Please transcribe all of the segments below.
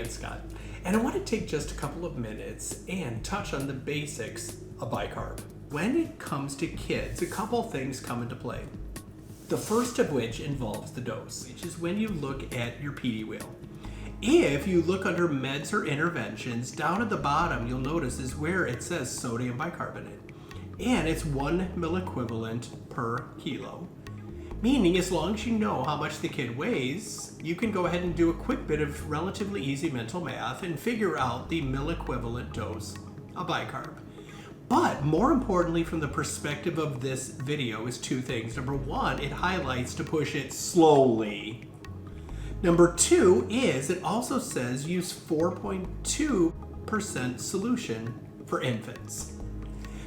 again, Scott, and I want to take just a couple of minutes and touch on the basics of bicarb. When it comes to kids, a couple things come into play. The first of which involves the dose, which is when you look at your PD wheel. If you look under meds or interventions, down at the bottom you'll notice is where it says sodium bicarbonate. And it's 1 milliequivalent per kilo. Meaning as long as you know how much the kid weighs, you can go ahead and do a quick bit of relatively easy mental math and figure out the milliequivalent dose of bicarb. But more importantly from the perspective of this video is two things. Number one, it highlights to push it slowly. Number two is it also says use 4.2% solution for infants.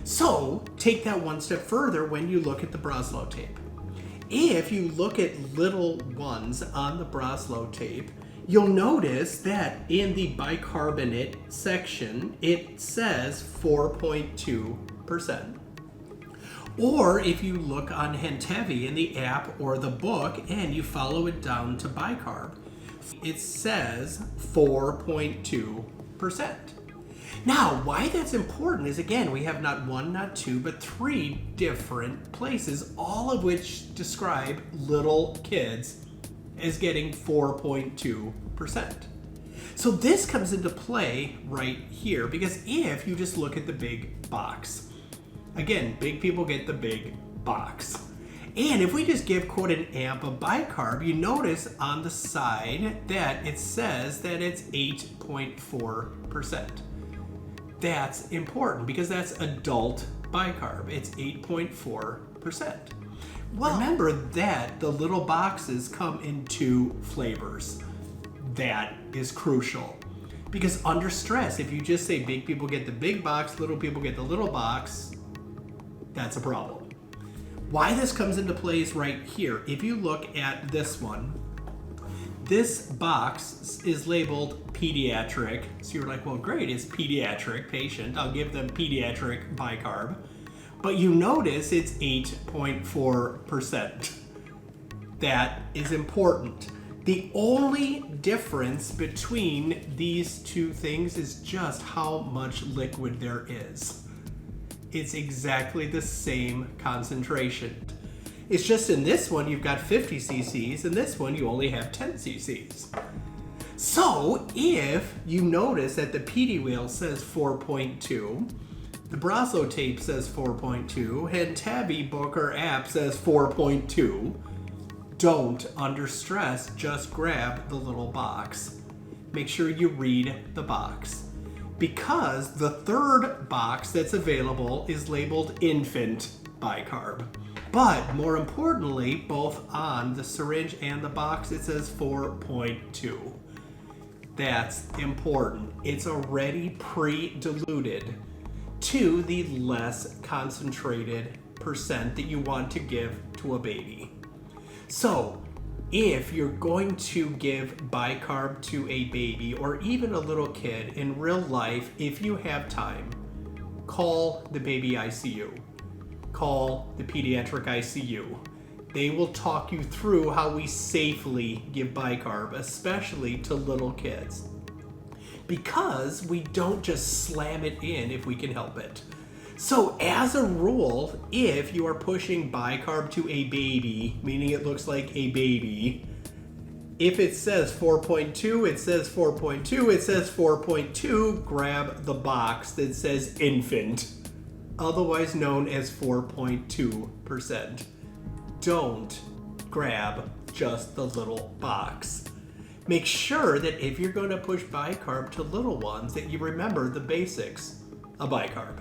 So take that one step further when you look at the Broslow tape. If you look at little ones on the Broslow tape, you'll notice that in the bicarbonate section, it says 4.2%. Or if you look on Hentevi in the app or the book and you follow it down to bicarb, it says 4.2%. Now, why that's important is, again, we have not one, not two, but three different places, all of which describe little kids as getting 4.2%. So this comes into play right here, because if you just look at the big box, again, big people get the big box. And if we just give, quote, an amp of bicarb, you notice on the side that it says that it's 8.4%. That's important because that's adult bicarb. It's 8.4%. Well, remember that the little boxes come in two flavors. That is crucial. Because under stress, if you just say big people get the big box, little people get the little box, that's a problem. Why this comes into play is right here. If you look at this one, this box is labeled pediatric. So you're like, well, great, it's pediatric patient. I'll give them pediatric bicarb. But you notice it's 8.4%. That is important. The only difference between these two things is just how much liquid there is. It's exactly the same concentration. It's just in this one you've got 50 cc's, and this one you only have 10 cc's. So if you notice that the PD wheel says 4.2, the Broslow tape says 4.2, Hentevi book or app says 4.2, don't, under stress, just grab the little box. Make sure you read the box. Because the third box that's available is labeled infant bicarb. But more importantly, both on the syringe and the box, it says 4.2. That's important. It's already pre-diluted to the less concentrated percent that you want to give to a baby. So if you're going to give bicarb to a baby or even a little kid in real life, if you have time, call the baby ICU. Call the pediatric ICU. They will talk you through how we safely give bicarb, especially to little kids. Because we don't just slam it in if we can help it. So as a rule, if you are pushing bicarb to a baby, meaning it looks like a baby, if it says 4.2, it says 4.2, it says 4.2, grab the box that says infant, otherwise known as 4.2%. Don't grab just the little box. Make sure that if you're going to push bicarb to little ones, that you remember the basics of bicarb.